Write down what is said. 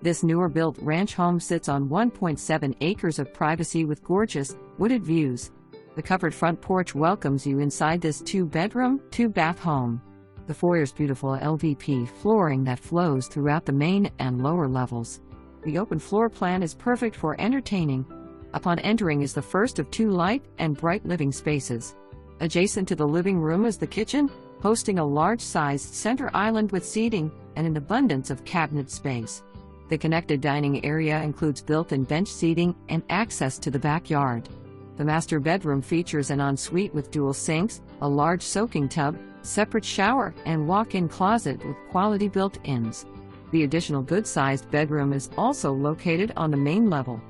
This newer-built ranch home sits on 1.7 acres of privacy with gorgeous, wooded views. The covered front porch welcomes you inside this 2-bedroom, 2-bath home. The foyer's beautiful LVP flooring that flows throughout the main and lower levels. The open floor plan is perfect for entertaining. Upon entering is the first of 2 light and bright living spaces. Adjacent to the living room is the kitchen, hosting a large-sized center island with seating and an abundance of cabinet space. The connected dining area includes built-in bench seating and access to the backyard. The master bedroom features an ensuite with dual sinks, a large soaking tub, separate shower, and walk-in closet with quality built-ins. The additional good-sized bedroom is also located on the main level.